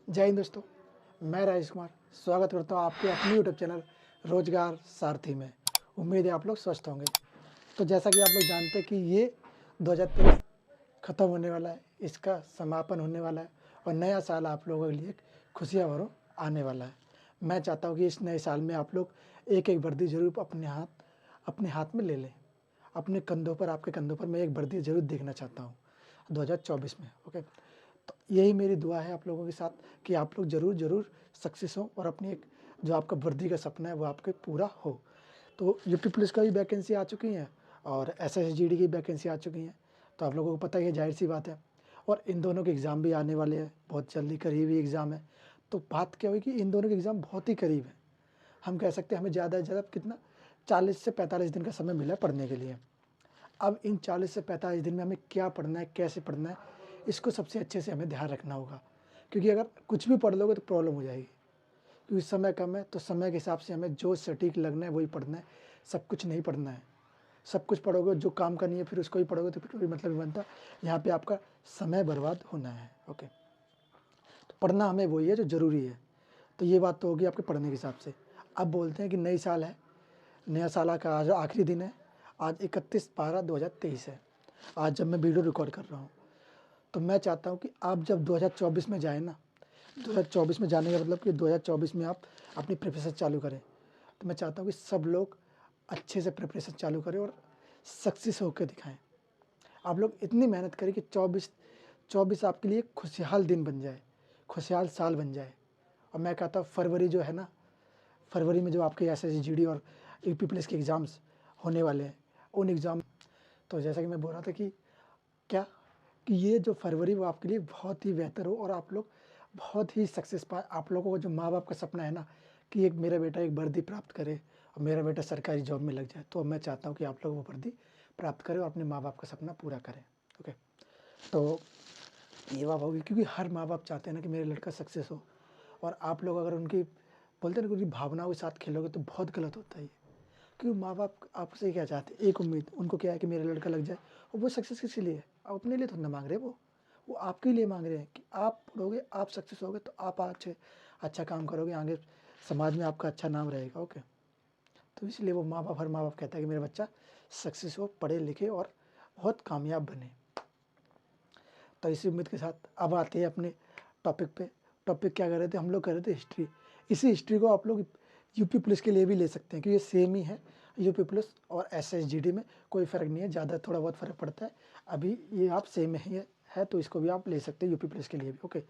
जय हिंद दोस्तों। मैं राजेश कुमार स्वागत करता हूँ आपके अपने यूट्यूब चैनल रोजगार सारथी में। उम्मीद है आप लोग स्वस्थ होंगे। तो जैसा कि आप लोग जानते हैं कि ये 2023 ख़त्म होने वाला है, इसका समापन होने वाला है और नया साल आप लोगों के लिए एक खुशियाँ भरो आने वाला है। मैं चाहता हूँ कि इस नए साल में आप लोग एक एक वर्दी जरूर अपने हाथ में ले लें। अपने कंधों पर, आपके कंधों पर मैं एक वर्दी जरूर देखना चाहता हूँ 2024 में। ओके, तो यही मेरी दुआ है आप लोगों के साथ कि आप लोग ज़रूर सक्सेस हो और अपनी एक जो आपका वर्दी का सपना है वो आपके पूरा हो। तो यूपी पुलिस का भी वैकेंसी आ चुकी हैं और एसएसजीडी की वैकेंसी आ चुकी हैं, तो आप लोगों को पता ही है, जाहिर सी बात है। और इन दोनों के एग्ज़ाम भी आने वाले हैं, बहुत जल्दी करीब ही एग्ज़ाम है। तो बात क्या हुई कि इन दोनों के एग्ज़ाम बहुत ही करीब है। हम कह सकते हैं हमें ज़्यादा से ज़्यादा कितना 40 से 45 दिन का समय मिला है पढ़ने के लिए। अब इन 40 से 45 दिन में हमें क्या पढ़ना है, कैसे पढ़ना है, इसको सबसे अच्छे से हमें ध्यान रखना होगा। क्योंकि अगर कुछ भी पढ़ लोगे तो प्रॉब्लम हो जाएगी। क्योंकि समय कम है, तो समय के हिसाब से हमें जो सटीक लगना है वही पढ़ना है, सब कुछ नहीं पढ़ना है। सब कुछ पढ़ोगे, जो काम का नहीं है फिर उसको ही पढ़ोगे तो फिर कोई मतलब नहीं बनता। यहाँ पे आपका समय बर्बाद होना है। ओके, तो पढ़ना हमें वही है जो ज़रूरी है। तो ये बात तो होगी आपके पढ़ने के हिसाब से। अब बोलते हैं कि नई साल है, नया साल का आज आखिरी दिन है। आज 31/12/2023 है, आज जब मैं वीडियो रिकॉर्ड कर रहा हूँ। तो मैं चाहता हूँ कि आप जब 2024 में जाएँ ना, 2024 में जाने का मतलब कि 2024 में आप अपनी प्रिपरेशन चालू करें। तो मैं चाहता हूँ कि सब लोग अच्छे से प्रिपरेशन चालू करें और सक्सेस होकर दिखाएं। आप लोग इतनी मेहनत करें कि 24 आपके लिए खुशहाल दिन बन जाए, खुशहाल साल बन जाए। और मैं कहता हूँ फरवरी जो है ना, फरवरी में जो आपके एसएसजीडी और यूपी पुलिस के एग्ज़ाम्स होने वाले हैं, उन एग्ज़ाम, तो जैसा कि मैं बोल रहा था कि क्या कि ये जो फरवरी वो आपके लिए बहुत ही बेहतर हो और आप लोग बहुत ही सक्सेस पाए। आप लोगों को जो माँ बाप का सपना है ना कि एक मेरा बेटा एक वर्दी प्राप्त करे और मेरा बेटा सरकारी जॉब में लग जाए, तो मैं चाहता हूँ कि आप लोग वो वर्दी प्राप्त करें और अपने माँ बाप का सपना पूरा करें। ओके, तो ये बात होगी क्योंकि हर माँ बाप चाहते हैं ना कि मेरा लड़का सक्सेस हो। और आप लोग अगर उनकी बोलते हैं ना, उनकी भावनाओं के साथ खेलोगे तो बहुत गलत होता है ये। क्योंकि माँ बाप आपसे क्या चाहते हैं, एक उम्मीद उनको क्या है कि मेरा लड़का लग जाए। और वो सक्सेस किसके लिए है? आप अपने लिए तो ना मांग रहे, वो आपके लिए मांग रहे हैं कि आप पढ़ोगे, आप सक्सेस होगे तो आप अच्छा काम करोगे, आगे समाज में आपका अच्छा नाम रहेगा। ओके, तो इसलिए वो माँ बाप, हर माँ बाप कहता है कि मेरा बच्चा सक्सेस हो, पढ़े लिखे और बहुत कामयाब बने। तो इसी उम्मीद के साथ अब आते हैं अपने टॉपिक पे। टॉपिक क्या कर रहे थे हम लोग? कर रहे थे हिस्ट्री। इसी हिस्ट्री को आप लोग यूपी पुलिस के लिए भी ले सकते हैं क्योंकि ये सेम ही है। यूपी पुलिस और एसएसजीडी में कोई फ़र्क नहीं है, ज़्यादा थोड़ा बहुत फ़र्क पड़ता है। अभी ये आप सेम ही है तो इसको भी आप ले सकते हैं यूपी पुलिस के लिए भी। ओके, अब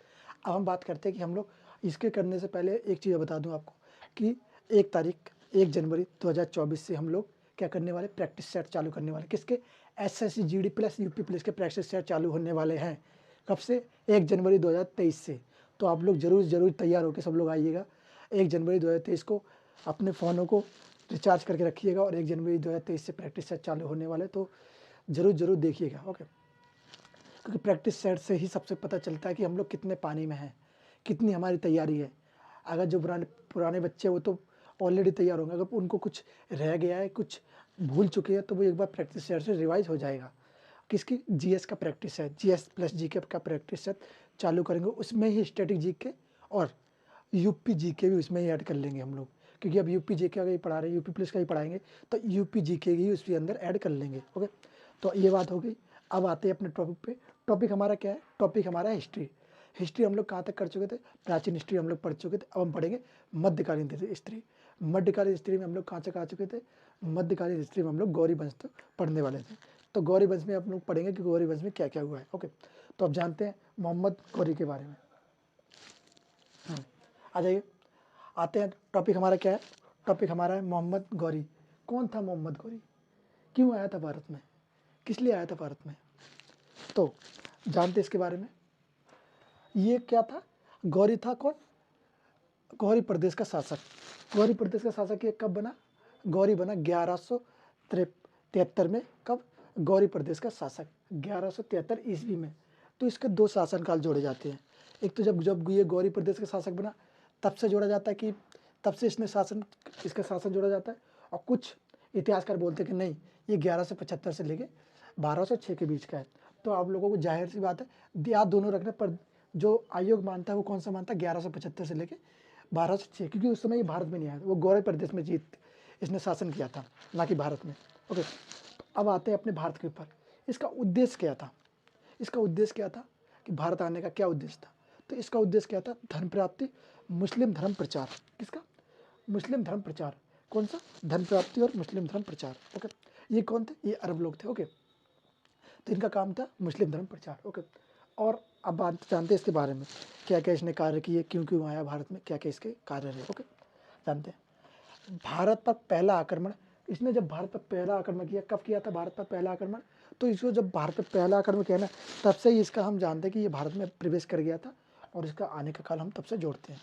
हम बात करते हैं कि हम लोग इसके करने से पहले एक चीज़ बता दूँ आपको कि 1 जनवरी 2024 से हम लोग क्या करने वाले, प्रैक्टिस सेट चालू करने वाले। किसके? एसएसजीडी प्लस यूपी पुलिस के प्रैक्टिस सेट चालू होने वाले हैं। कब से? 1 जनवरी 2023 से। तो आप लोग ज़रूर तैयार होकर सब लोग आइएगा। 1 जनवरी 2023 को अपने फ़ोनों को रिचार्ज करके रखिएगा और 1 जनवरी 2023 से प्रैक्टिस सेट चालू होने वाले, तो ज़रूर देखिएगा। ओके, क्योंकि प्रैक्टिस सेट से ही सबसे पता चलता है कि हम लोग कितने पानी में हैं, कितनी हमारी तैयारी है। अगर जो पुराने बच्चे वो तो ऑलरेडी तैयार होंगे, अगर उनको कुछ रह गया है, कुछ भूल चुके हैं, तो वो एक बार प्रैक्टिस सेट से रिवाइज हो जाएगा। किसकी? जीएस का प्रैक्टिस है, जीएस प्लस जीके का प्रैक्टिस सेट चालू करेंगे। उसमें ही स्टैटिक जीके और यूपी जीके भी उसमें ही ऐड कर लेंगे हम लोग, क्योंकि अब यूपी जीके का ही पढ़ा रहे हैं, यूपी पुलिस का ही पढ़ाएंगे, तो यूपी जीके ही उसके अंदर ऐड कर लेंगे। ओके, तो ये बात हो गई। अब आते हैं अपने टॉपिक पे। टॉपिक हमारा क्या है? टॉपिक हमारा है हिस्ट्री। हिस्ट्री हम लोग कहाँ तक कर चुके थे? प्राचीन हिस्ट्री हम लोग पढ़ चुके थे। अब हम पढ़ेंगे मध्यकालीन हिस्ट्री। मध्यकालीन हिस्ट्री में हम लोग कहाँ तक आ चुके थे? मध्यकालीन हिस्ट्री में हम लोग गौरी वंश तक पढ़ने वाले थे। तो गौरी वंश में हम लोग पढ़ेंगे कि गौरी वंश में क्या क्या हुआ है। ओके, तो अब जानते हैं मोहम्मद गौरी के बारे में। आ जाइए, आते हैं। टॉपिक हमारा क्या है? टॉपिक हमारा है मोहम्मद गौरी। कौन था मोहम्मद गौरी? क्यों आया था भारत में? किस लिए आया था भारत में? तो जानते इसके बारे में। ये क्या था? गौरी था कौन? गौरी प्रदेश का शासक। गौरी प्रदेश का शासक ये कब बना? गौरी बना 1173 में। कब? गौरी प्रदेश का शासक 1173 ईस्वी में। तो इसके दो शासनकाल जोड़े जाते हैं। एक तो जब जब ये गौरी प्रदेश का शासक बना तब से जोड़ा जाता है कि तब से इसका शासन जोड़ा जाता है। और कुछ इतिहासकार बोलते हैं कि नहीं, ये 1175 से लेके 1206 के बीच का है। तो आप लोगों को जाहिर सी बात है याद दोनों रखने पर जो आयोग मानता है वो कौन सा मानता है, 1175 से लेके 1206, क्योंकि उस समय ये भारत में नहीं आया, वो गौड़े प्रदेश में इसने शासन किया था, ना कि भारत में। ओके, अब आते हैं अपने भारत के ऊपर। इसका उद्देश्य क्या था, इसका उद्देश्य क्या था कि भारत आने का क्या उद्देश्य था, तो इसका उद्देश्य क्या था, धर्म प्राप्ति, मुस्लिम धर्म प्रचार। किसका, मुस्लिम धर्म प्रचार। कौन सा, धर्म प्राप्ति और मुस्लिम धर्म प्रचार। ओके, ये कौन थे, ये अरब लोग थे। ओके, तो इनका काम था मुस्लिम धर्म प्रचार। ओके, और अब बात जानते हैं इसके बारे में, क्या क्या इसने कार्य किए, क्यों क्यों आया भारत में, क्या क्या इसके कार्य रहे। ओके, जानते हैं। भारत पर पहला आक्रमण, इसने जब भारत पर पहला आक्रमण किया, कब किया था भारत पर पहला आक्रमण, तो इसको जब भारत पर पहला आक्रमण किया ना, तब से ही इसका हम जानते हैं कि ये भारत में प्रवेश कर गया था, और इसका आने का काल हम तब से जोड़ते हैं।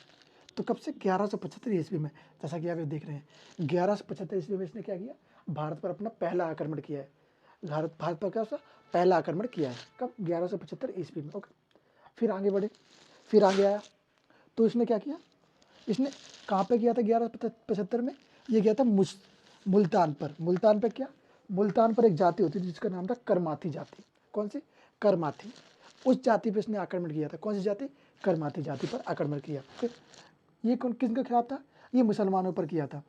तो कब से, 1175 ईस्वी में, जैसा कि आप ये देख रहे हैं 1175 ईस्वी में इसने क्या किया, भारत पर अपना पहला आक्रमण किया है। भारत पर क्या पहला आक्रमण किया है, कब, 1175 ईस्वी में। ओके, फिर आगे बढ़े, फिर आगे आया, तो इसने क्या किया, इसने कहाँ पे किया था 1175 में, ये गया था मुल्तान पर। मुल्तान पर क्या, मुल्तान पर एक जाति होती थी जिसका नाम था करमाथी जाति। कौन सी, करमाथी। उस जाति पर इसने आक्रमण किया था। कौन सी जाति, करमाथी जाति पर आक्रमण किया। फिर ये कौन, किसके खिलाफ था, ये मुसलमानों पर किया था।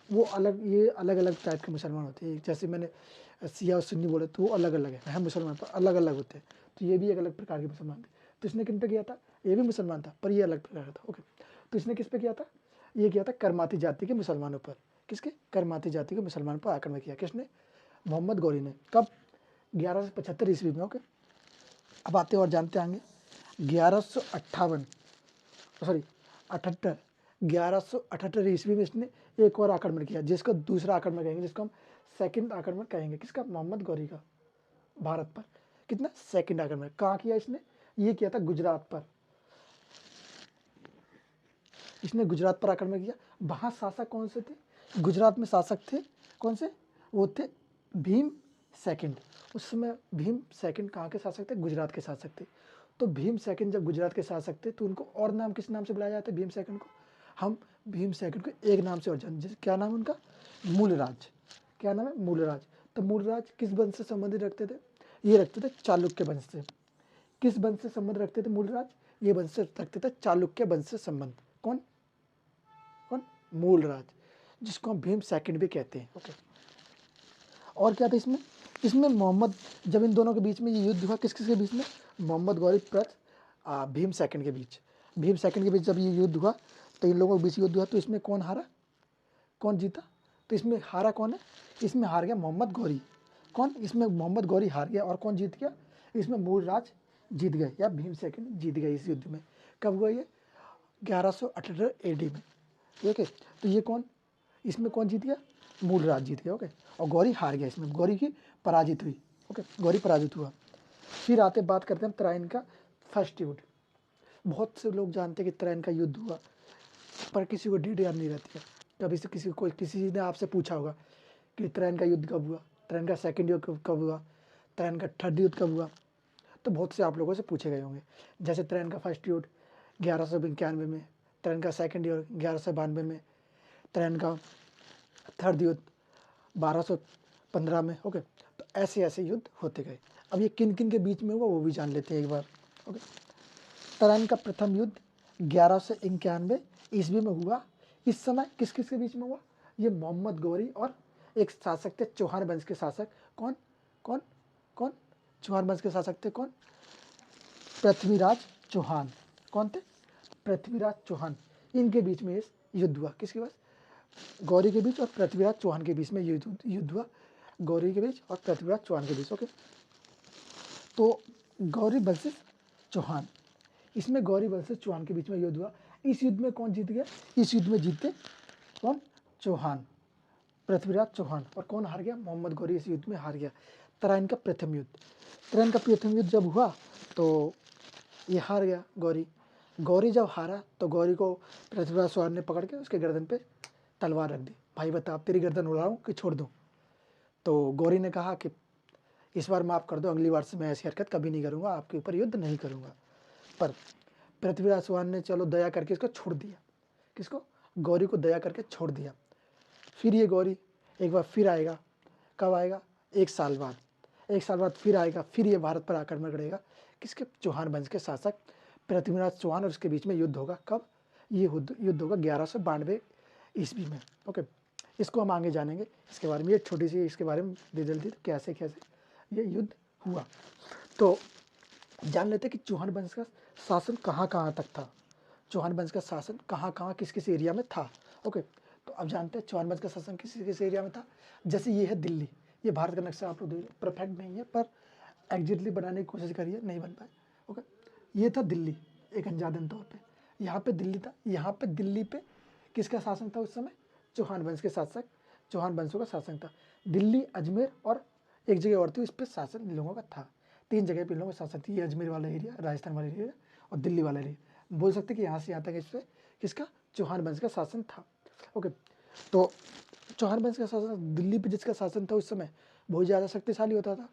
वो अलग, ये अलग अलग टाइप के मुसलमान होते हैं, जैसे मैंने सिया और सुन्नी बोले तो वो अलग अलग है मुसलमान पर अलग अलग होते हैं, तो ये भी एक अलग प्रकार के मुसलमान थे। तो इसने किन पे किया था, ये भी मुसलमान था पर ये अलग प्रकार का था। ओके, तो इसने किस पे किया था, ये किया था करमाती जाति के मुसलमानों पर। किसके, करमाती जाति के मुसलमान पर आक्रमण किया, किसने, मोहम्मद गौरी ने। कब, 1175 ईस्वी में। ओके, अब आते और जानते आएंगे 1158, सॉरी 78, 1178 ईस्वी में इसने एक और आक्रमण किया, जिसका दूसरा आक्रमण कहेंगे, जिसको हम सेकंड आक्रमण कहेंगे। किसका, मोहम्मद गौरी का, भारत पर। कितना, सेकंड आक्रमण। कहाँ किया इसने, ये किया था गुजरात पर। इसने गुजरात पर आक्रमण किया। वहाँ शासक कौन से थे, गुजरात में शासक थे कौन से, वो थे भीम सेकंड। उस समय भीम सेकंड कहाँ के शासक थे, गुजरात के शासक थे। तो भीम सेकंड जब गुजरात के शासक थे, तो उनको और नाम किस नाम से बुलाया जाता है, भीम सेकंड को, हम भीम सेकंड को एक नाम से और जानते हैं, क्या नाम है उनका, मूलराज। क्या नाम है, मूलराज। तो मूलराज किस वंश से संबंधित रखते थे, ये रखते थे चालुक्य वंश से। किस वंश से संबंध रखते थे मूलराज, ये वंश से रखते थे चालुक्य वंश से संबंध। कौन, कौन, मूलराज, जिसको हम भीम सेकंड भी कहते हैं। ओके, और क्या था इसमें, इसमें मोहम्मद, जब इन दोनों के बीच में ये युद्ध हुआ, किस किस के बीच में, मोहम्मद गौरी प्लस भीम सेकंड के बीच। भीम सेकंड के बीच जब ये युद्ध हुआ, तो इन लोगों के बीच युद्ध हुआ, तो इसमें कौन हारा, कौन जीता, तो इसमें हारा कौन है, इसमें हार गया मोहम्मद गौरी। कौन, इसमें मोहम्मद गौरी हार गया, और कौन जीत गया, इसमें मूलराज जीत गए, या भीम सेकंड जीत गए इस युद्ध में। कब हुआ ये, 1178 एडी में। ठीक है, तो ये कौन, इसमें कौन जीत गया, मूलराज जीत गया। ओके, और गौरी हार गया, इसमें गौरी की पराजित हुई। ओके, गौरी पराजित हुआ। फिर आते बात करते हैं तराइन का फर्स्ट युद्ध। बहुत से लोग जानते हैं कि तराइन का युद्ध हुआ, पर किसी को डेट याद नहीं रहती है। कभी से किसी को, किसी ने आपसे पूछा होगा कि तराइन का युद्ध कब हुआ, तराइन का सेकंड युद्ध कब हुआ, तराइन का थर्ड युद्ध कब हुआ, तो बहुत से आप लोगों से पूछे गए होंगे। जैसे तराइन का फर्स्ट युद्ध 1191 में, तराइन का सेकंड युद्ध 1192 में, तराइन का थर्ड युद्ध 1215 में। ओके, तो ऐसे ऐसे युद्ध होते गए। अब ये किन किन के बीच में हुआ वो भी जान लेते हैं एक बार। ओके, तराइन का प्रथम युद्ध 1191 ईस्वी में हुआ। इस समय किस किस के बीच में हुआ, ये मोहम्मद गौरी और एक शासक थे चौहान वंश के शासक। कौन, कौन, कौन, चौहान वंश के शासक थे कौन, पृथ्वीराज चौहान। कौन थे, पृथ्वीराज चौहान। इनके बीच में युद्ध हुआ, किसके पास, गौरी के बीच और पृथ्वीराज चौहान के बीच में युद्ध हुआ, गौरी के बीच और पृथ्वीराज चौहान के बीच। ओके, तो गौरी वर्सेस चौहान, इसमें गौरी वर्सेस चौहान के बीच में युद्ध हुआ। इस युद्ध में कौन जीत गया, इस युद्ध में जीते कौन, चौहान, पृथ्वीराज चौहान। और कौन हार गया, मोहम्मद गौरी इस युद्ध में हार गया। तराइन का प्रथम युद्ध, तराइन का प्रथम युद्ध जब हुआ तो ये हार गया गौरी। गौरी जब हारा तो गौरी को पृथ्वीराज चौहान ने पकड़ के उसके गर्दन पे तलवार रख दी, भाई बता अब तेरी गर्दन उड़ाऊं कि छोड़ दूं। तो गौरी ने कहा कि इस बार माफ़ कर दो, अगली बार से मैं ऐसी हरकत कभी नहीं करूँगा, आपके ऊपर युद्ध नहीं करूँगा। पर पृथ्वीराज चौहान ने चलो दया करके इसको छोड़ दिया, किसको, गौरी को दया करके छोड़ दिया। फिर ये गौरी एक बार फिर आएगा, कब आएगा, एक साल बाद, एक साल बाद फिर आएगा, फिर ये भारत पर आक्रमण करेगा, किसके, चौहान वंश के शासक पृथ्वीराज चौहान और उसके बीच में युद्ध होगा। कब? ये युद्ध होगा 1192 ईस्वी में। ओके, इसको हम आगे जानेंगे इसके बारे में। ये छोटी सी इसके बारे में डिटेल थी, तो कैसे कैसे ये युद्ध हुआ। तो जान लेते कि चौहान वंश का शासन कहाँ कहाँ तक था। चौहान वंश का शासन कहाँ कहाँ किस किस एरिया में था। ओके, तो अब जानते हैं चौहान वंश का शासन किस किस एरिया में था। जैसे ये है दिल्ली, ये भारत का नक्शा आप लोग देख, परफेक्ट नहीं है पर एग्जैक्टली बनाने की कोशिश करिए, नहीं बन पाए। ओके, ये था दिल्ली एक अंजादन तौर पे, यहाँ पे दिल्ली था। यहाँ पे दिल्ली पे किसका शासन था उस समय? चौहान वंश के शासक, चौहान वंशों का शासन था। दिल्ली, अजमेर और एक जगह और थी, इस पर शासन इन लोगों का था। 3 जगह पे इन लोगों का शासन थी। ये अजमेर वाला एरिया, राजस्थान वाला एरिया और दिल्ली वाला एरिया। बोल सकते कि यहाँ से यहाँ तक इस पर किसका? चौहान वंश का शासन था। ओके, तो चौहान वंश का शासन, दिल्ली पे जिसका शासन था उस समय बहुत ज़्यादा शक्तिशाली होता था।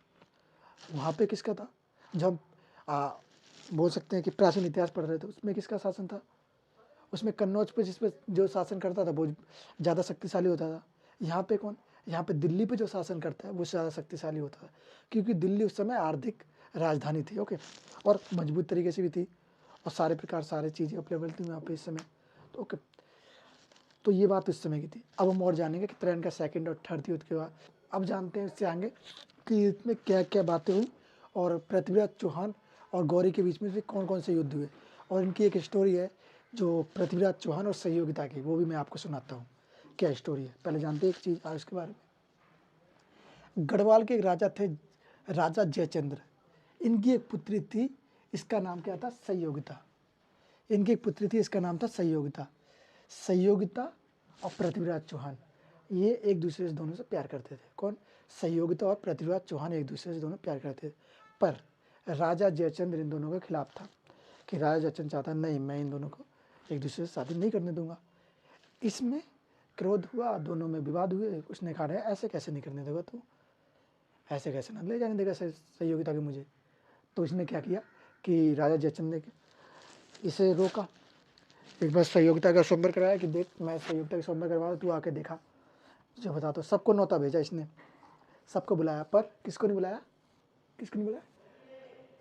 वहाँ पे किसका था? जब बोल सकते हैं कि प्राचीन इतिहास पढ़ रहे थे, उसमें किसका शासन था? उसमें कन्नौज पे जिस पे जो शासन करता था वो ज़्यादा शक्तिशाली होता था। यहाँ पे कौन? यहाँ पे दिल्ली पे जो शासन करता है वो ज़्यादा शक्तिशाली होता था, क्योंकि दिल्ली उस समय आर्थिक राजधानी थी। ओके, और मजबूत तरीके से भी थी और सारे प्रकार सारी चीज़ें अवेलेबल थी वहाँ पे इस समय। तो ओके, तो ये बात उस समय की थी। अब हम और जानेंगे कि ट्रेन का सेकंड और थर्ड युद्ध के बाद। अब जानते हैं इससे आगे कि इसमें क्या क्या बातें हुई और पृथ्वीराज चौहान और गौरी के बीच में कौन कौन से युद्ध हुए। और इनकी एक स्टोरी है जो पृथ्वीराज चौहान और सहयोगिता की, वो भी मैं आपको सुनाता हूँ। क्या स्टोरी है, पहले जानते हैं एक चीज़ आज उसके बारे में। गढ़वाल के एक राजा थे, राजा जयचंद्र। इनकी एक पुत्री थी, इसका नाम क्या था? सहयोगिता। इनकी एक पुत्री थी, इसका नाम था सहयोगिता। सहयोगिता और पृथ्वीराज चौहान ये एक दूसरे से दोनों से प्यार करते थे। कौन? सहयोगिता और पृथ्वीराज चौहान एक दूसरे से दोनों प्यार करते थे। पर राजा जयचंद्र इन दोनों के खिलाफ था कि राजा जयचंद्र चाहता नहीं, मैं इन दोनों को एक दूसरे से शादी नहीं करने दूंगा। इसमें क्रोध हुआ, दोनों में विवाद हुए। उसने कहा ऐसे कैसे नहीं करने देगा तू, ऐसे कैसे ना ले जाने देगा सहयोगिता के मुझे। तो इसने क्या किया कि राजा जयचंद्र ने इसे रोका। एक बार सहयोगिता का स्वयंवर कराया कि देख, मैं सहयोगिता का स्वयंवर करवा रहा हूं, तू आके देखा, जो बता। तो सबको न्योता भेजा इसने, सबको बुलाया, पर किसको नहीं बुलाया? किसको नहीं बुलाया?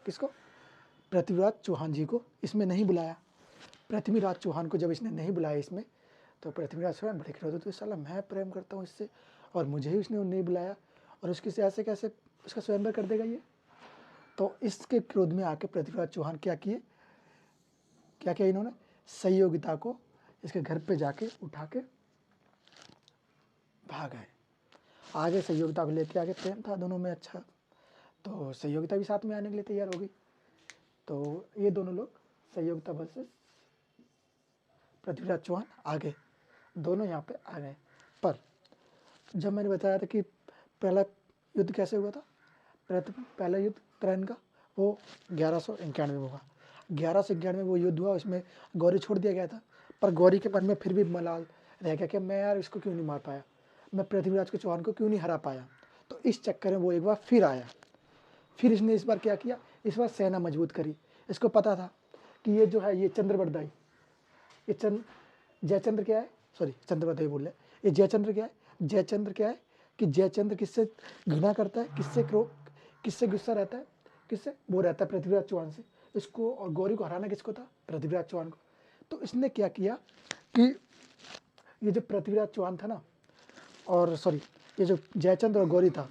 किसको? पृथ्वीराज चौहान जी को इसमें नहीं बुलाया। पृथ्वीराज चौहान को जब इसने नहीं बुलाया इसमें, तो पृथ्वीराज चौहान बड़े खड़े होते, तो साला मैं प्रेम करता हूँ इससे और मुझे ही उसने नहीं बुलाया और उसके से ऐसे कैसे उसका स्वयंवर कर देगा ये। तो इसके क्रोध में आके पृथ्वीराज चौहान क्या किए, क्या किया इन्होंने? सहयोगिता को इसके घर पे जाके उठा के भाग गए। आगे सहयोगिता को लेके आगे, प्रेम था दोनों में अच्छा, तो सहयोगिता भी साथ में आने के लिए तैयार हो गई। तो ये दोनों लोग सहयोगिता वर्सेस पृथ्वीराज चौहान आगे, दोनों यहाँ पे आ गए। पर जब मैंने बताया था कि पहला युद्ध कैसे हुआ था, पहला युद्ध ट्रेन का, वो 1191 में हुआ। 1191 में वो युद्ध हुआ, उसमें गौरी छोड़ दिया गया था। पर गौरी के मन में फिर भी मलाल रह गया कि मैं यार इसको क्यों नहीं मार पाया, मैं पृथ्वीराज के चौहान को क्यों नहीं हरा पाया। तो इस चक्कर में वो एक बार फिर आया। फिर इसने इस बार क्या किया, इस बार सेना मजबूत करी। इसको पता था कि ये जो है ये चंद्रवरदाई, ये जयचंद्र क्या है, सॉरी चंद्रवरदाई बोल रहे, ये जयचंद्र क्या है? जयचंद्र क्या है कि जयचंद्र किससे घृणा करता है, किससे गुस्सा रहता है, किससे? वो रहता है पृथ्वीराज चौहान से। इसको और गौरी को हराना किसको था? पृथ्वीराज चौहान को। तो इसने क्या किया कि ये जो पृथ्वीराज चौहान था ना, और सॉरी ये जो जयचंद्र और गौरी था,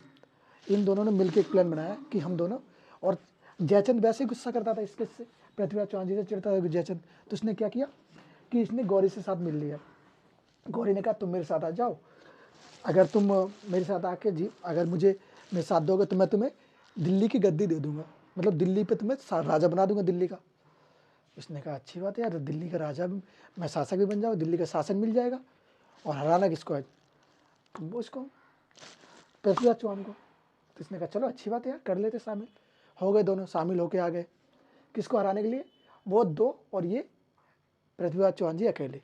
इन दोनों ने मिलकर एक प्लान बनाया कि हम दोनों, और जयचंद्र वैसे ही गुस्सा करता था इसके से, पृथ्वीराज चौहान जी से चिढ़ता था जयचंद्र। तो इसने क्या किया कि इसने गौरी से साथ मिल लिया। गौरी ने कहा तुम मेरे साथ आ जाओ, अगर तुम मेरे साथ आके जी अगर मुझे मेरे साथ दोगे तो मैं तुम्हें दिल्ली की गद्दी दे दूंगा, मतलब दिल्ली पे तुम्हें राजा बना दूंगा दिल्ली का। उसने कहा अच्छी बात है यार, दिल्ली का राजा भी, मैं शासक भी बन जाऊँ, दिल्ली का शासन मिल जाएगा। और हराना किसको है? उसको, पृथ्वीराज चौहान को। तो इसने कहा चलो अच्छी बात है यार, कर लेते शामिल। हो गए, दोनों शामिल होके आ गए। किसको हराने के लिए? वो दो और ये पृथ्वीराज चौहान जी अकेले।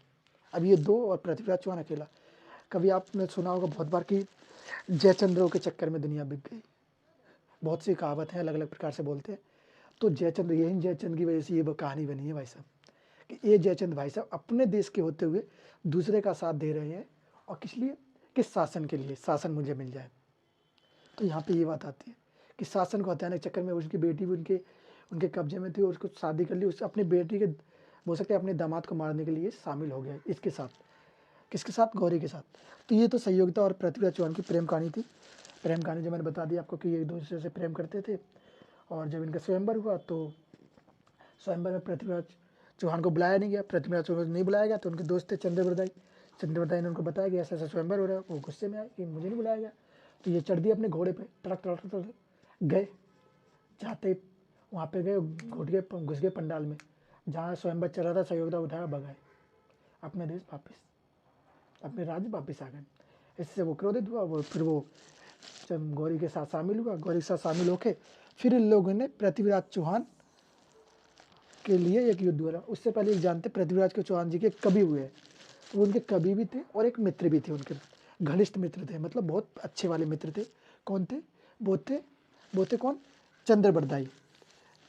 अब ये दो और पृथ्वीराज चौहान अकेला। कभी आपने सुना होगा बहुत बार कि जयचंद्रों के चक्कर में दुनिया बिक गई। बहुत सी कहावत हैं, अलग अलग प्रकार से बोलते हैं। तो जयचंद्र, यही जयचंद्र की वजह से ये कहानी बनी है भाई साहब, कि ये जयचंद्र भाई साहब अपने देश के होते हुए दूसरे का साथ दे रहे हैं। और किस लिए? किस शासन के लिए, शासन मुझे मिल जाए। तो यहाँ पे ये बात आती है कि शासन को हथियाने के चक्कर में उसकी बेटी भी उनके कब्जे में थी और उसको शादी कर ली। उससे अपनी बेटी के बोल सकते हैं अपने दामाद को मारने के लिए शामिल हो गया इसके साथ। किसके साथ? गौरी के साथ। तो ये तो सहयोगिता और पृथ्वीराज चौहान की प्रेम कहानी थी। प्रेम कहानी जो मैंने बता दी आपको कि ये एक दूसरे से प्रेम करते थे। और जब इनका स्वयंवर हुआ तो स्वयंवर में पृथ्वीराज चौहान को बुलाया नहीं गया। पृथ्वीराज चौहान को नहीं बुलाया गया तो उनके दोस्त थे चंद्रबरदाई। चंद्रबरदाई ने उनको बताया कि ऐसा ऐसा स्वयंवर हो रहा है। वो गुस्से में आए कि मुझे नहीं बुलाया गया। तो ये चढ़ दिए अपने घोड़े पे, टड़क टड़क टड़क गए। जाते ही वहाँ पे गए, घुस गए पंडाल में जहाँ स्वयंवर चल रहा था। सहयोगिता उठाया, भगाए अपने देश वापस, अपने राज्य वापस आ गए। इससे वो क्रोधित हुआ। वो फिर वो जब गौरी के साथ शामिल हुआ, गौरी के साथ शामिल होके फिर इन लोगों ने पृथ्वीराज चौहान के लिए एक युद्ध हुआ। उससे पहले एक जानते पृथ्वीराज के चौहान जी के कवि हुए। वो उनके कवि भी थे और एक मित्र भी थे, उनके घनिष्ठ मित्र थे, मतलब बहुत अच्छे वाले मित्र थे। कौन थे? वो थे कौन? चंद्रबरदाई।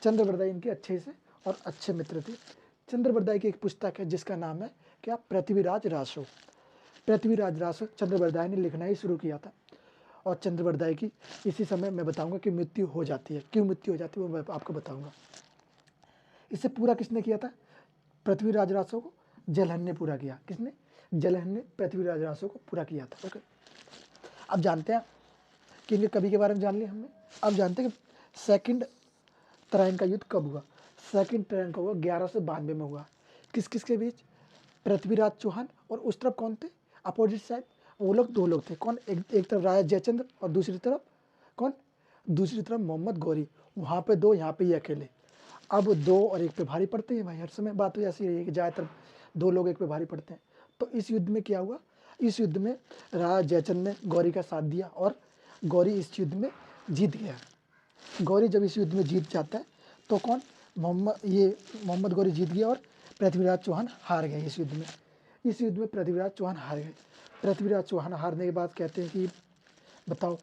चंद्रबरदाई इनके अच्छे से और अच्छे मित्र थे। चंद्रबरदाई की एक पुस्तक है जिसका नाम है क्या? पृथ्वीराज रासो। पृथ्वीराज रासो चंद्रबरदाई ने लिखना ही शुरू किया था। और चंद्रबरदाई की इसी समय मैं बताऊंगा कि मृत्यु हो जाती है। क्यों मृत्यु हो जाती है वो मैं आपको बताऊंगा। इसे पूरा किसने किया था? पृथ्वीराज रासो को जलहन ने पूरा किया। किसने? जलहन ने पृथ्वीराज रासो को पूरा किया था। ओके, अब जानते हैं कि इनके कवि के बारे में जान लिया हमने। अब जानते हैं कि सेकंड तराइन का युद्ध कब हुआ। सेकंड तराइन का हुआ 1192 में हुआ। किस किस के बीच? पृथ्वीराज चौहान और उस तरफ कौन थे? अपोजिट साइड वो लोग दो लोग थे। कौन? एक तरफ राजा जयचंद्र और दूसरी तरफ कौन? दूसरी तरफ मोहम्मद गौरी। वहाँ पे दो, यहाँ पे ये अकेले। अब दो और एक पे भारी पड़ते हैं भाई। हर समय बात तो ऐसी है कि ज़्यादातर दो लोग एक पे भारी पड़ते हैं। तो इस युद्ध में क्या हुआ? इस युद्ध में राजा जयचंद ने गौरी का साथ दिया और गौरी इस युद्ध में जीत गया। गौरी जब इस युद्ध में जीत जाता है तो कौन? मोहम्मद गौरी जीत गया और पृथ्वीराज चौहान हार गए इस युद्ध में। इस युद्ध में पृथ्वीराज चौहान हार गए। पृथ्वीराज चौहान हारने के बाद कहते हैं कि बताओ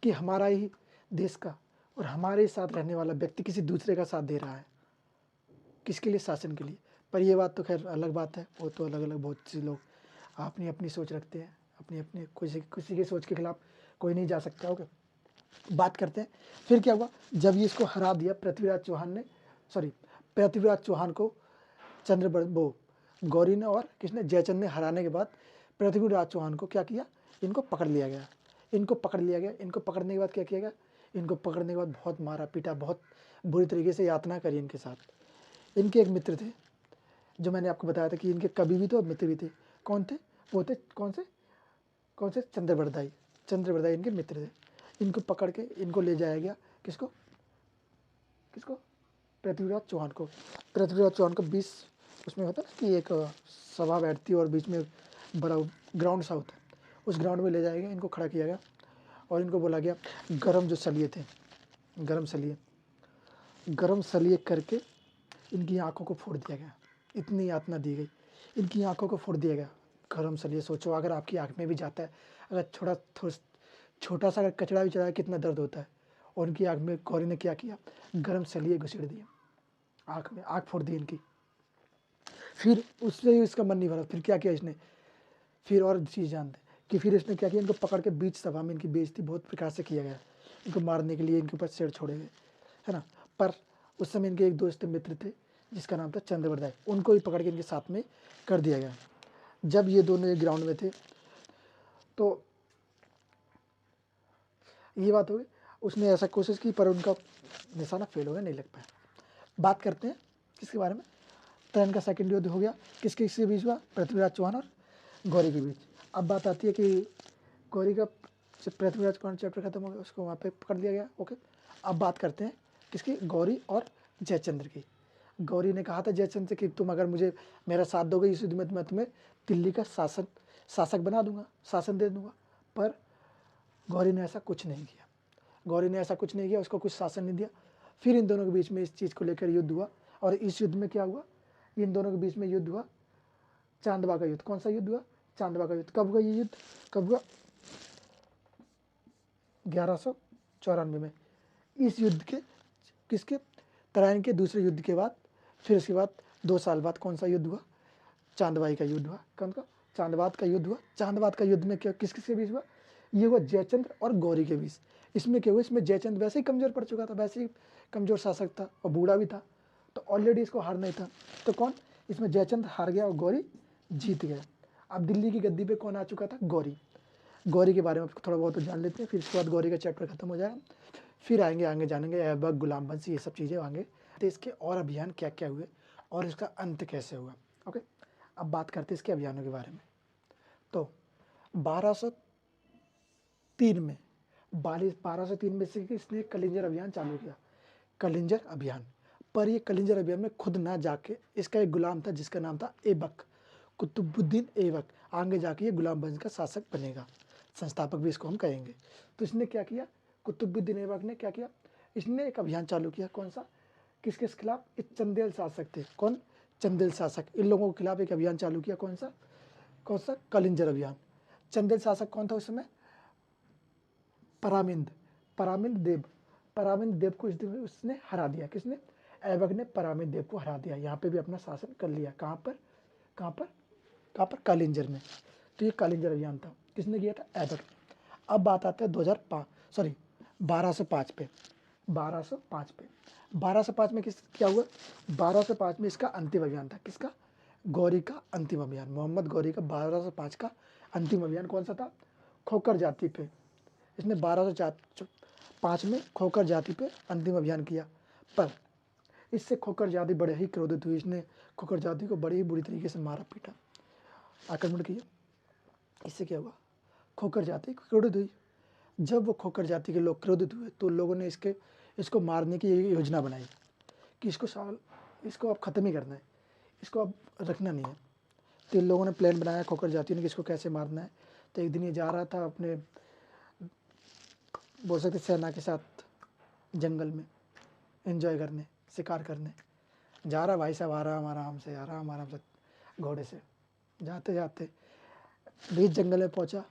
कि हमारा ही देश का और हमारे साथ रहने वाला व्यक्ति किसी दूसरे का साथ दे रहा है। किसके लिए? शासन के लिए। पर ये बात तो खैर अलग बात है। वो तो अलग अलग बहुत से लोग अपनी अपनी सोच रखते हैं। अपनी अपनी किसी की सोच के खिलाफ कोई नहीं जा सकता। ओके, बात करते हैं फिर क्या हुआ। जब ये इसको हरा दिया पृथ्वीराज चौहान को गौरी ने और किसने? जयचंद ने हराने के बाद पृथ्वीराज चौहान को क्या किया? इनको पकड़ लिया गया। इनको पकड़ने के बाद क्या किया गया? इनको पकड़ने के बाद बहुत मारा पीटा, बहुत बुरी तरीके से यातना करी इनके साथ। इनके एक मित्र थे जो मैंने आपको बताया था कि इनके कवि भी थे और मित्र भी थे। कौन थे? वो थे कौन से? चंद्रबरदाई इनके मित्र थे। इनको पकड़ के इनको ले जाया गया। किसको? पृथ्वीराज चौहान को। पृथ्वीराज चौहान को 20 उसमें होता है ना कि एक सभा बैठती है और बीच में बड़ा ग्राउंड सा होता है। उस ग्राउंड में ले जाया गया, इनको खड़ा किया गया और इनको बोला गया गरम जो सलिए थे, गरम सलिए करके इनकी आंखों को फोड़ दिया गया। इतनी यातना दी गई, इनकी आंखों को फोड़ दिया गया गरम सलिए। सोचो अगर आपकी आंख में भी जाता है, अगर छोटा सा अगर कचरा भी चला है कितना दर्द होता है। और उनकी आंख में गौरी ने क्या किया? गरम सलिए घुसेड़ दिए आंख में, आंख फोड़ दी इनकी। फिर उससे इसका मन नहीं भरा। फिर क्या किया इसने? फिर और चीज़ जानते हैं कि फिर इसने क्या किया? इनको पकड़ के बीच सभा में इनकी बेइज्जती बहुत प्रकार से किया गया। इनको मारने के लिए इनके ऊपर शेर छोड़े गए, है ना। पर उस समय इनके एक दोस्त मित्र थे जिसका नाम था चंद्रबरदाई। उनको भी पकड़ के इनके साथ में कर दिया गया। जब ये दोनों एक ग्राउंड में थे तो ये बात हो गई। उसने ऐसा कोशिश की पर उनका निशाना फेल हो गया, नहीं लग पाया। बात करते हैं किसके बारे में? तराइन का सेकंड युद्ध हो गया। किसके किसके बीच हुआ? पृथ्वीराज चौहान और गौरी के बीच। अब बात आती है कि गौरी का जब पृथ्वीराज चौहान चैप्टर खत्म हो गया उसको वहाँ पे पकड़ लिया गया। ओके, अब बात करते हैं किसकी? गौरी और जयचंद्र की। गौरी ने कहा था जयचंद्र से कि तुम अगर मुझे मेरा साथ दोगे इस युद्ध में तो मैं तुम्हें दिल्ली का शासक बना दूंगा, शासन दे दूंगा। पर गौरी ने ऐसा कुछ नहीं किया। उसको कुछ शासन नहीं दिया। फिर इन दोनों के बीच में इस चीज़ को लेकर युद्ध हुआ। और इस युद्ध में क्या हुआ? इन दोनों के बीच में युद्ध हुआ चांदबा का युद्ध। कौन सा युद्ध हुआ? चांदबा का युद्ध। कब हुआ ये युद्ध? कब हुआ? 1194 में। इस युद्ध के किसके? तराइन के दूसरे युद्ध के बाद फिर उसके बाद 2 साल बाद कौन सा युद्ध हुआ? चांदबाई का युद्ध हुआ। कौन का? चांदबाद का युद्ध हुआ। चांदबाद का युद्ध में क्या किस किसके बीच हुआ? ये हुआ जयचंद्र और गौरी के बीच। इसमें क्या हुआ? इसमें जयचंद्र वैसे ही कमज़ोर पड़ चुका था, वैसे ही कमज़ोर शासक था और बूढ़ा भी था, तो ऑलरेडी इसको हार नहीं था। तो कौन, इसमें जयचंद हार गया और गौरी जीत गया। अब दिल्ली की गद्दी पे कौन आ चुका था, गौरी। गौरी के बारे में थोड़ा बहुत तो जान लेते हैं, फिर उसके बाद गौरी का चैप्टर खत्म हो जाएगा, फिर आएंगे आगे जानेंगे ऐबक, गुलाम बंसी, ये सब चीज़ें आएंगे। तो इसके और अभियान क्या क्या हुए और इसका अंत कैसे हुआ। ओके, अब बात करते हैं इसके अभियानों के बारे में। तो 1203 में 1203 में से इसने कलिंजर अभियान चालू किया, कलिंजर अभियान। पर ये कलिंजर अभियान में खुद ना जाके, इसका एक गुलाम था जिसका नाम था ऐबक, कुतुबुद्दीन ऐबक। आगे जाके ये गुलाम वंश का शासक बनेगा, संस्थापक भी इसको हम कहेंगे। तो इसने क्या किया, कुतुबुद्दीन ऐबक ने क्या किया, इसने एक अभियान चालू किया। कौन सा, किसके खिलाफ, ये चंदेल शासक थे। कौन, चंदेल शासक। इन लोगों के खिलाफ एक अभियान चालू किया। कौन सा, कलिंजर अभियान। चंदेल शासक कौन था उस समय, परामिंद, परामिंद देव। परामिंद देव को उसने हरा दिया। किसने, ऐबक ने परामिंद देव को हरा दिया। यहाँ पे भी अपना शासन कर लिया। कहाँ पर, कहाँ पर, कहाँ पर, कालिंजर में। तो ये कालिंजर अभियान था, किसने किया था, ऐबक ने। अब बात आते हैं 1205 पे। 1205 में किस क्या हुआ, 1205 में इसका अंतिम अभियान था। किसका, गौरी का अंतिम अभियान, मोहम्मद गौरी का 1205 का अंतिम अभियान कौन सा था, खोकर जाति पे। इसने 1205 में खोकर जाति पे अंतिम अभियान किया। पर इससे खोकर जाति बड़े ही क्रोधित हुई। इसने खोकर जाति को बड़ी ही बुरी तरीके से मारा पीटा, आक्रमण किया। इससे क्या हुआ, खोकर जाति क्रोधित हुई। जब वो खोकर जाति के लोग क्रोधित हुए तो लोगों ने इसको मारने की योजना बनाई कि इसको अब ख़त्म ही करना है, इसको अब रखना नहीं है। तो इन लोगों ने प्लान बनाया, खोकर जाति ने, कि इसको कैसे मारना है। तो एक दिन ये जा रहा था अपने, बोल सकते सेना के साथ जंगल में एंजॉय करने, शिकार करने जा रहा भाई साहब, आराम आराम से घोड़े से जाते जाते बीच जंगल में पहुंचा।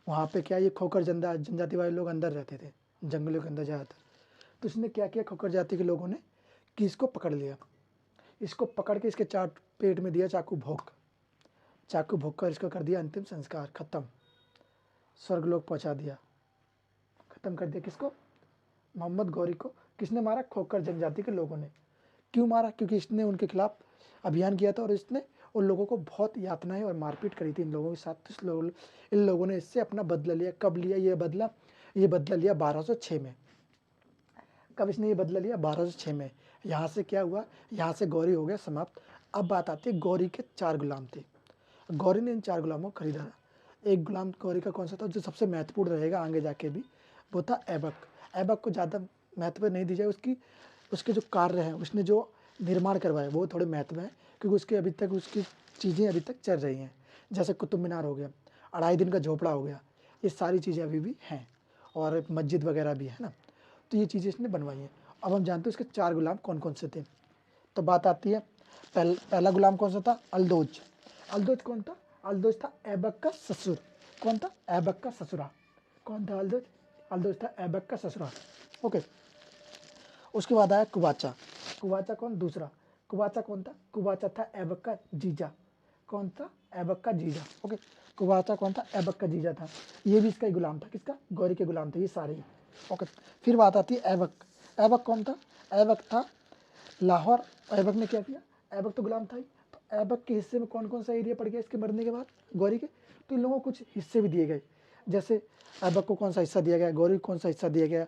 वहाँ पे क्या, ये खोकर जनजाति वाले लोग अंदर रहते थे, जंगलों के अंदर ज़्यादातर। तो इसने क्या किया, खोकर जाति के लोगों ने, कि इसको पकड़ लिया। इसको पकड़ के इसके पेट में दिया चाकू भोंक कर इसको कर दिया अंतिम संस्कार, खत्म, स्वर्गलोक पहुँचा दिया, खत्म कर दिया। किसको, मोहम्मद गौरी को। किसने मारा, खोकर जनजाति के लोगों ने। क्यों मारा, क्योंकि इसने उनके खिलाफ अभियान किया था और इसने उन लोगों को बहुत यातनाएं और मारपीट करी थी इन लोगों के साथ। इन लोगों ने इससे अपना बदला लिया। कब लिया ये बदला लिया 1206 में। कब इसने ये बदला लिया, 1206 में। यहाँ से क्या हुआ, यहाँ से गौरी हो गया समाप्त। अब बात आती है, गौरी के 4 गुलाम थे। गौरी ने इन 4 गुलामों को खरीदा। एक गुलाम गौरी का कौन सा था, जो सबसे महत्वपूर्ण रहेगा आगे जाके भी, वो था ऐबक। ऐबक को ज़्यादा महत्व नहीं दी जाए, उसके जो कार्य हैं, उसने जो निर्माण करवाए वो थोड़े महत्व हैं, क्योंकि उसकी चीज़ें अभी तक चल रही हैं। जैसे कुतुब मीनार हो गया, 2.5 दिन का झोपड़ा हो गया, ये सारी चीज़ें अभी भी हैं, और मस्जिद वगैरह भी है ना। तो ये चीज़ें इसने बनवाई हैं। अब हम जानते हैं इसके 4 गुलाम कौन कौन से थे। तो बात आती है, पहला गुलाम कौन सा था, अल्दोज। अल्दोज कौन था, अल्दोज था ऐबक का ससुर। कौन था, ऐबक का ससुरा। कौन था अल्दोज, अल्दोज था ऐबक का ससुरा। ओके, उसके बाद आया कुबाचा। कुबाचा कौन, दूसरा। कुबाचा कौन था, कुबाचा था ऐबक का जीजा। कौन था, ऐबक का जीजा। ओके, कुबाचा कौन था, ऐबक का जीजा था। ये भी इसका ही गुलाम था, किसका, गौरी के गुलाम थे ये सारे ही। ओके, फिर बात आती है ऐबक। ऐबक कौन था, ऐबक था लाहौर। ऐबक ने क्या किया, ऐबक तो गुलाम था ही, तो ऐबक के हिस्से में कौन कौन सा एरिया पड़ गया इसके मरने के बाद, गौरी के। तो इन लोगों को कुछ हिस्से भी दिए गए, जैसे ऐबक को कौन सा हिस्सा दिया गया, गौरी को कौन सा हिस्सा दिया गया,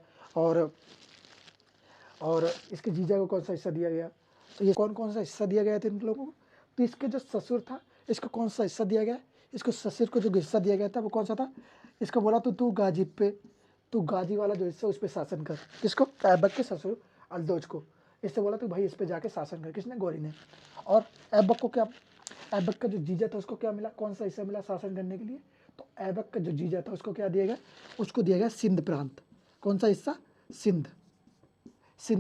और इसके जीजा को कौन सा हिस्सा दिया गया। तो ये कौन कौन सा हिस्सा दिया गया था इन लोगों को। तो इसके जो ससुर था, इसको कौन सा हिस्सा दिया गया, इसको ससुर को जो हिस्सा दिया गया था वो कौन सा था, इसको बोला तू गाजी वाला जो हिस्सा उस पर शासन कर। किसको, ऐबक के ससुर अल्दोज को। इससे बोला तू भाई इस पे जाके शासन कर, किसने, गौरी ने। और ऐबक को क्या, ऐबक का जो जीजा था उसको क्या मिला, कौन सा हिस्सा मिला शासन करने के लिए। तो ऐबक का जो जीजा था उसको क्या दिया गया, उसको दिया गया सिंध प्रांत। कौन सा हिस्सा, सिंध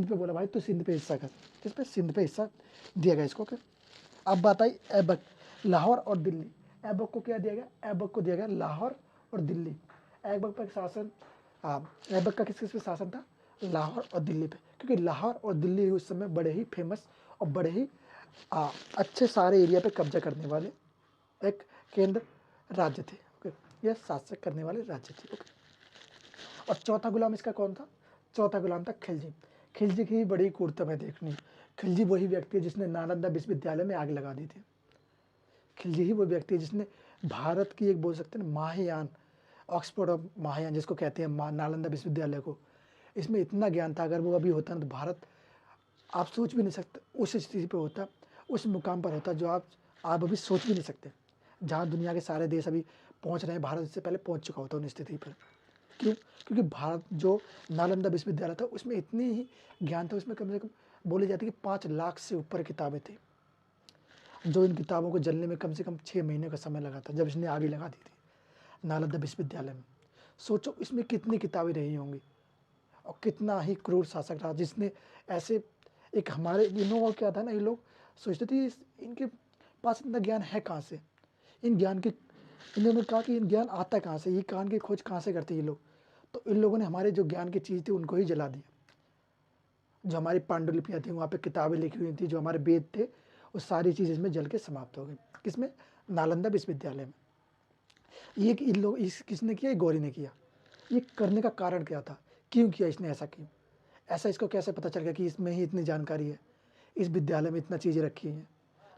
पे बोला भाई तू सिंध पे हिस्सा कर। किस पे, सिंध पे हिस्सा दिया गया इसको। अब बात आई ऐबक, लाहौर और दिल्ली। ऐबक को क्या दिया गया, ऐबक को दिया गया लाहौर और दिल्ली। ऐबक पर शासन, ऐबक का किस किस पे शासन था, लाहौर और दिल्ली पे, क्योंकि लाहौर और दिल्ली उस समय बड़े ही फेमस और बड़े ही अच्छे सारे एरिया पे कब्जा करने वाले एक केंद्र राज्य थे। ओके, यह शासक करने वाले राज्य थे। ओके, और चौथा गुलाम इसका कौन था, चौथा गुलाम था खिलजी। खिलजी की बड़ी क्रूरता है देखनी। खिलजी वही व्यक्ति है जिसने नालंदा विश्वविद्यालय में आग लगा दी थी। खिलजी ही वो व्यक्ति है जिसने भारत की एक बोल सकते हैं महायान, ऑक्सफोर्ड ऑफ महायान जिसको कहते हैं नालंदा विश्वविद्यालय को, इसमें इतना ज्ञान था। अगर वो अभी होता ना तो भारत, आप सोच भी नहीं सकते उस स्थिति पे होता, उस मुकाम पर होता जो आप अभी सोच भी नहीं सकते। जहाँ दुनिया के सारे देश अभी पहुँच रहे हैं, भारत इससे पहले पहुँच चुका होता उन स्थिति पर। क्यों? क्योंकि भारत जो नालंदा विश्वविद्यालय था उसमें इतनी ही ज्ञान था, उसमें कम से कम बोली जाती है कि 5 लाख से ऊपर किताबें थी, जो इन किताबों को जलने में कम से कम 6 महीने का समय लगा था जब इसने आगे लगा दी थी नालंदा विश्वविद्यालय में। सोचो इसमें कितनी किताबें रही होंगी और कितना ही क्रूर शासक रहा जिसने ऐसे एक हमारे इन लोगों का क्या था ना, ये लोग सोचते थे इनके पास इतना ज्ञान है कहाँ से, इन ज्ञान के, इन लोगों ने कहा कि इन ज्ञान आता कहाँ से, ये ज्ञान की खोज कहाँ से करते ये लोग। तो इन लोगों ने हमारे जो ज्ञान की चीज़ थी उनको ही जला दिया। जो हमारी पांडुलिपियाँ थी, वहाँ पे किताबें लिखी हुई थी, जो हमारे वेद थे, वो सारी चीज़ इसमें जल के समाप्त हो गई। किसमें? नालंदा विश्वविद्यालय में। ये इन लोग इस किसने किया? गौरी ने किया। ये करने का कारण क्या था? क्यों किया इसने ऐसा? क्यों ऐसा? इसको कैसे पता चल गया कि इसमें ही इतनी जानकारी है, इस विद्यालय में इतना चीज़ें रखी हैं?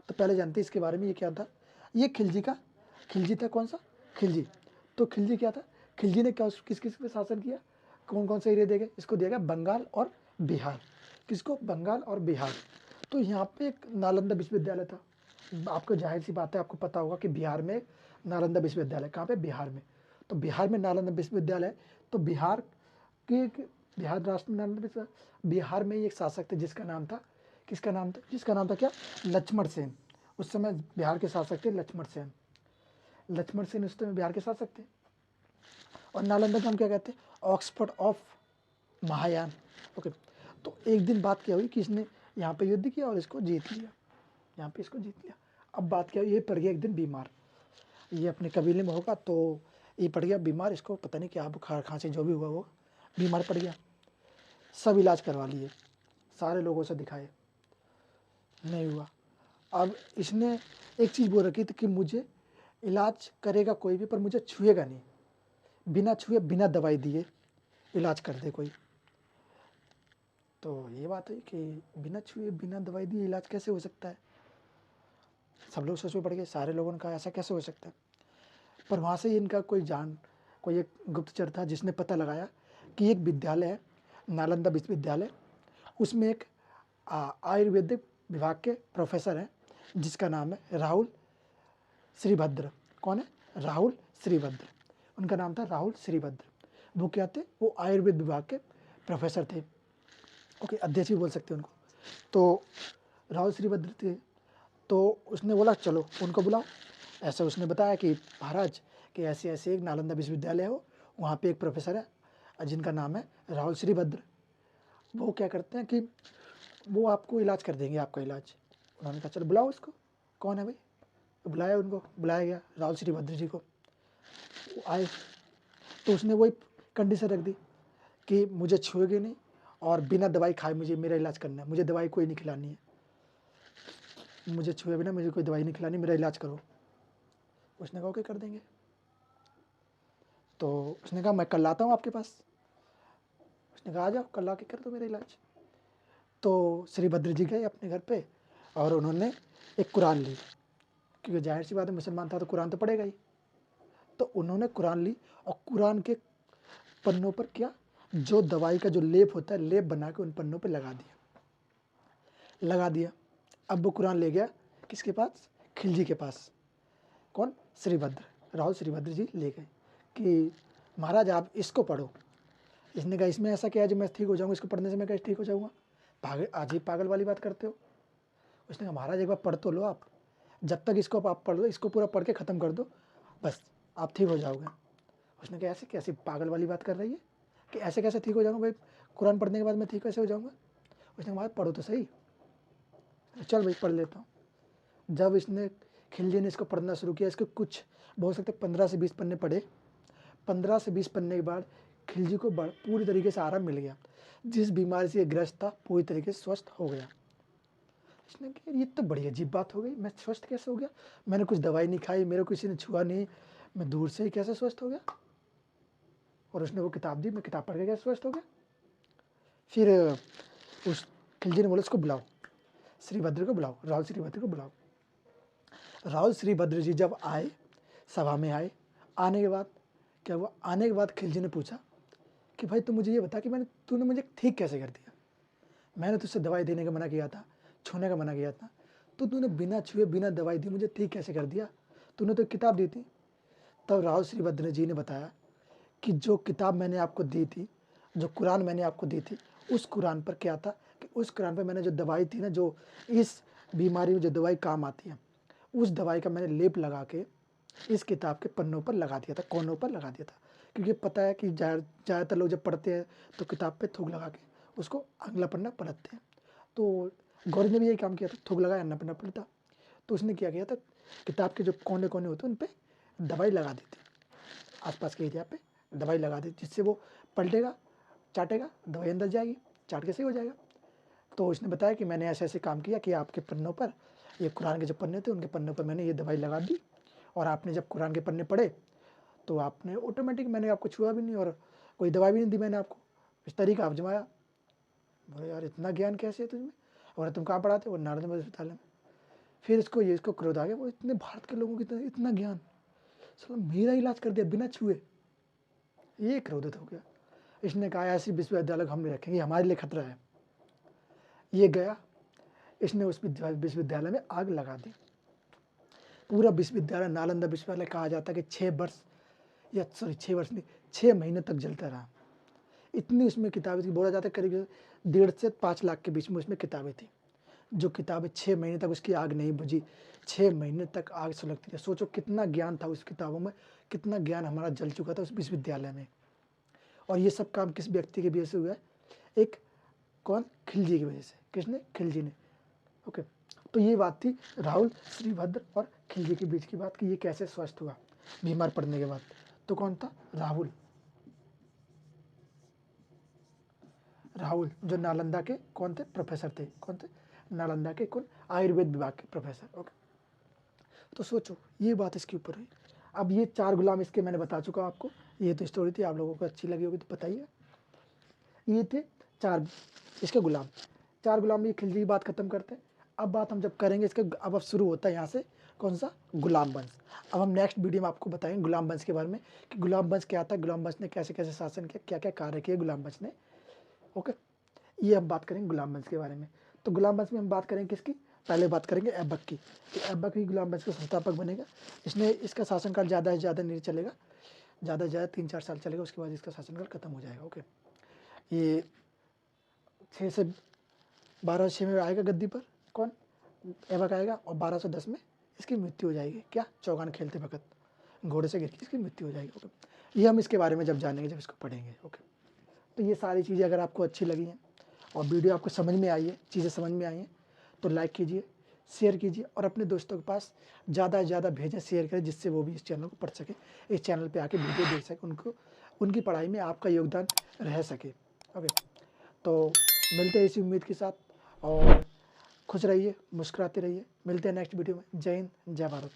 तो पहले जानते इसके बारे में। ये क्या था? ये खिलजी था। कौन सा? खिलजी। तो खिलजी क्या था? खिलजी ने क्या किस किस पे शासन किया? कौन कौन से एरिया दिए गए? इसको दिया गया बंगाल और बिहार। किसको? बंगाल और बिहार। तो यहाँ पे एक नालंदा विश्वविद्यालय था। आपको जाहिर सी बात है, आपको पता होगा कि बिहार में नालंदा विश्वविद्यालय। कहाँ पे? बिहार में। तो बिहार में नालंदा विश्वविद्यालय। तो बिहार के, बिहार राष्ट्र में नालंदा विश्वविद्यालय। बिहार में ही एक शासक थे जिसका नाम था, किसका नाम था? जिसका नाम था क्या? लक्ष्मण सेन। उस समय बिहार के शासक थे लक्ष्मण सेन। लक्ष्मण सेन उस समय बिहार के शासक थे। और नालंदा को हम क्या कहते हैं? Oxford of Mahayana. ओके। तो एक दिन बात क्या हुई कि इसने यहाँ पे युद्ध किया और इसको जीत लिया, यहाँ पे इसको जीत लिया। अब बात क्या हुई? ये पड़ गया एक दिन बीमार। ये अपने कबीले में होगा तो ये पड़ गया बीमार। इसको पता नहीं क्या बुखार खांसी जो भी हुआ वो बीमार पड़ गया। सब इलाज करवा लिए, सारे लोगों से दिखाए, नहीं हुआ। अब इसने एक चीज़ बोल रखी थी कि मुझे इलाज करेगा कोई भी, पर मुझे छुएगा नहीं, बिना छुए बिना दवाई दिए इलाज कर दे कोई। तो ये बात है कि बिना छुए बिना दवाई दिए इलाज कैसे हो सकता है? सब लोग सोच में पड़ गए, सारे लोगों ने कहा ऐसा कैसे हो सकता है। पर वहाँ से इनका कोई एक गुप्तचर था जिसने पता लगाया कि एक विद्यालय है नालंदा विश्वविद्यालय, उसमें एक आयुर्वेदिक विभाग के प्रोफेसर हैं जिसका नाम है राहुल श्रीभद्र। कौन है? राहुल श्रीभद्र। उनका नाम था राहुल श्रीभद्र। वो क्या थे? वो आयुर्वेद विभाग के प्रोफेसर थे। ओके, अध्यक्ष भी बोल सकते हैं उनको। तो राहुल श्रीभद्र थे। तो उसने बोला चलो उनको बुलाओ। ऐसा उसने बताया कि महाराज कि ऐसे ऐसे एक नालंदा विश्वविद्यालय हो, वहाँ पे एक प्रोफेसर है जिनका नाम है राहुल श्रीभद्र। वो क्या करते हैं कि वो आपको इलाज कर देंगे, आपका इलाज। उन्होंने कहा चलो बुलाओ उसको। कौन है भाई? बुलाया, उनको बुलाया गया राहुल श्रीभद्र जी को। वो आए तो उसने वही कंडीशन रख दी कि मुझे छुएगे नहीं और बिना दवाई खाए मुझे मेरा इलाज करना है, मुझे दवाई कोई नहीं खिलानी है, मुझे छुए बिना मुझे कोई दवाई नहीं खिलानी, मेरा इलाज करो। उसने कहा ओके कर देंगे। तो उसने कहा मैं कल आता हूँ आपके पास। उसने कहा आ जाओ कल आके कर दो मेरा इलाज। तो श्रीभद्र जी गए अपने घर पे और उन्होंने एक कुरान ली, क्योंकि जाहिर सी बात है मुसलमान था तो कुरान तो पढ़ेगा ही। तो उन्होंने कुरान ली और कुरान के पन्नों पर क्या, जो दवाई का जो लेप होता है, लेप बना के उन पन्नों पर लगा दिया। अब वो कुरान ले गया किसके पास? खिलजी के पास। कौन? श्रीभद्र, राहुल श्रीभद्र जी ले गए कि महाराज आप इसको पढ़ो। इसने कहा इसमें ऐसा क्या है जो मैं ठीक हो जाऊँगा? इसको पढ़ने से मैं कैसे ठीक हो जाऊँगा? आज ही पागल वाली बात करते हो। उसने कहा महाराज एक बार पढ़ तो लो आप, जब तक इसको आप पढ़ लो, इसको पूरा पढ़ के ख़त्म कर दो, बस आप ठीक हो जाओगे। उसने कहा ऐसे कैसे पागल वाली बात कर रही है कि ऐसे कैसे ठीक हो जाऊँगा भाई, कुरान पढ़ने के बाद मैं ठीक कैसे हो जाऊँगा? उसने कहा महाराज पढ़ो तो सही। चल भाई पढ़ लेता हूँ। जब इसने खिलजी ने इसको पढ़ना शुरू किया, इसके कुछ बहुत सकते 15 से 20 पन्ने पढ़े। 15 से 20 पन्ने के बाद खिलजी को पूरी तरीके से आराम मिल गया। जिस बीमारी से ये ग्रस्त था पूरी तरीके से स्वस्थ हो गया। इसने कहा ये तो बड़ी अजीब बात हो गई, मैं स्वस्थ कैसे हो गया? मैंने कुछ दवाई नहीं खाई, मेरे को किसी ने छुआ नहीं, मैं दूर से ही कैसे स्वस्थ हो गया? और उसने वो किताब दी, मैं किताब पढ़ के कैसे स्वस्थ हो गया? फिर उस खिलजी ने बोला उसको बुलाओ, श्रीभद्र को बुलाओ, राहुल श्रीभद्र को बुलाओ। राहुल श्रीभद्र जी जब आए, सभा में आए, आने के बाद क्या हुआ, आने के बाद खिलजी ने पूछा कि भाई तू मुझे ये बता कि तूने मुझे ठीक कैसे कर दिया, मैंने तुझसे दवाई देने का मना किया था, छूने का मना किया था, तो तूने बिना छुए बिना दवाई दी मुझे ठीक कैसे कर दिया, तूने तो किताब दी थी। तब राहुल श्रीभद्र जी ने बताया कि जो किताब मैंने आपको दी थी, जो कुरान मैंने आपको दी थी, उस कुरान पर क्या था कि उस कुरान पर मैंने जो दवाई थी ना, जो इस बीमारी में जो दवाई काम आती है, उस दवाई का मैंने लेप लगा के इस किताब के पन्नों पर लगा दिया था, कोनों पर लगा दिया था। क्योंकि पता है कि ज़्यादातर लोग जब पढ़ते हैं तो किताब पे थूक लगा के उसको अगला पन्ना पलटते हैं। तो गौरी ने भी यही काम किया था, थूक लगाया, अन्ना पन्ना पलटा। तो उसने क्या किया था, किताब के जो कोने कोने होते हैं उन पर दवाई लगा दी थी, आसपास के एरिया पे दवाई लगा दी, जिससे वो पलटेगा, चाटेगा, दवाई अंदर जाएगी, चाट के सही हो जाएगा। तो उसने बताया कि मैंने ऐसे ऐसे काम किया कि आपके पन्नों पर, ये कुरान के जो पन्ने थे उनके पन्नों पर मैंने ये दवाई लगा दी, और आपने जब कुरान के पन्ने पढ़े तो आपने ऑटोमेटिक, मैंने आपको छुआ भी नहीं और कोई दवाई भी नहीं दी मैंने आपको, इस तरीका आजमाया। बोले यार इतना ज्ञान कैसे है तुझमें, और तुम कहाँ पढ़ाते हो, नारद विश्वविद्यालय में। फिर इसको क्रोध आ गया, वो इतने भारत के लोगों की इतना ज्ञान, चलो मेरा इलाज कर दिया बिना छुए, ये क्रोधित हो गया। इसने कहा ऐसी विश्वविद्यालय को हम नहीं रखेंगे, हमारे लिए खतरा है। ये गया, इसने उस विश्वविद्यालय में आग लगा दी। पूरा विश्वविद्यालय, नालंदा विश्वविद्यालय कहा जाता है कि 6 वर्ष या 6 वर्ष नहीं, 6 महीने तक जलता रहा। इतनी उसमें किताबें थी, बोला जाता है करीब 1.5 से 5 लाख के बीच में उसमें किताबें थी। जो किताबें 6 महीने तक उसकी आग नहीं बुझी, 6 महीने तक आग सुलगती थी। सोचो कितना ज्ञान था उस किताबों में, कितना ज्ञान हमारा जल चुका था उस विश्वविद्यालय में। और ये सब काम किस व्यक्ति की वजह से हुआ है, एक कौन, खिलजी की वजह से। किसने, खिलजी ने। ओके, तो ये बात थी राहुल श्रीभद्र और खिलजी के बीच की बात कि ये कैसे स्वस्थ हुआ बीमार पड़ने के बाद। तो कौन था, राहुल, राहुल जो नालंदा के कौन थे, प्रोफेसर थे। कौन थे, नालंदा के कौन, आयुर्वेद विभाग के प्रोफेसर। ओके, तो सोचो ये बात इसके ऊपर हुई। अब ये 4 गुलाम इसके मैंने बता चुका आपको, ये तो स्टोरी थी, आप लोगों को अच्छी लगी होगी तो बताइए। ये थे 4 इसके गुलाम, 4 गुलाम। ये खिलजी की बात खत्म करते हैं। अब बात हम जब करेंगे इसके, अब शुरू होता है यहाँ से कौन सा, गुलाम वंश। अब हम नेक्स्ट वीडियो में आपको बताएंगे गुलाम वंश के बारे में कि गुलाम वंश क्या था, गुलाम वंश ने कैसे कैसे शासन किया, क्या क्या कार्य किए गुलाम वंश ने। ओके, ये हम बात करेंगे गुलाम वंश के बारे में। तो गुलाम वंश में हम बात करेंगे किसकी, पहले बात करेंगे ऐबक की। तो ऐबक ही गुलाम वंश का संस्थापक बनेगा। इसका शासनकाल ज़्यादा से ज़्यादा नहीं चलेगा, ज़्यादा से ज़्यादा 3-4 साल चलेगा, उसके बाद इसका शासनकाल खत्म हो जाएगा। ओके, ये 6 से 1206 में आएगा गद्दी पर, कौन, ऐबक आएगा, और 1210 में इसकी मृत्यु हो जाएगी। क्या, चौगान खेलते वक्त घोड़े से गिर के इसकी मृत्यु हो जाएगी। ओके, ये हम इसके बारे में जब जानेंगे, जब इसको पढ़ेंगे। ओके, तो ये सारी चीज़ें अगर आपको अच्छी लगी हैं और वीडियो आपको समझ में आई है, चीज़ें समझ में आई हैं, तो लाइक कीजिए, शेयर कीजिए, और अपने दोस्तों के पास ज़्यादा से ज़्यादा भेजें, शेयर करें, जिससे वो भी इस चैनल को पढ़ सके, इस चैनल पे आके वीडियो देख सके, उनको उनकी पढ़ाई में आपका योगदान रह सके। ओके, तो मिलते हैं इसी उम्मीद के साथ, और खुश रहिए, मुस्कुराते रहिए। मिलते हैं नेक्स्ट वीडियो में। जय हिंद, जय भारत।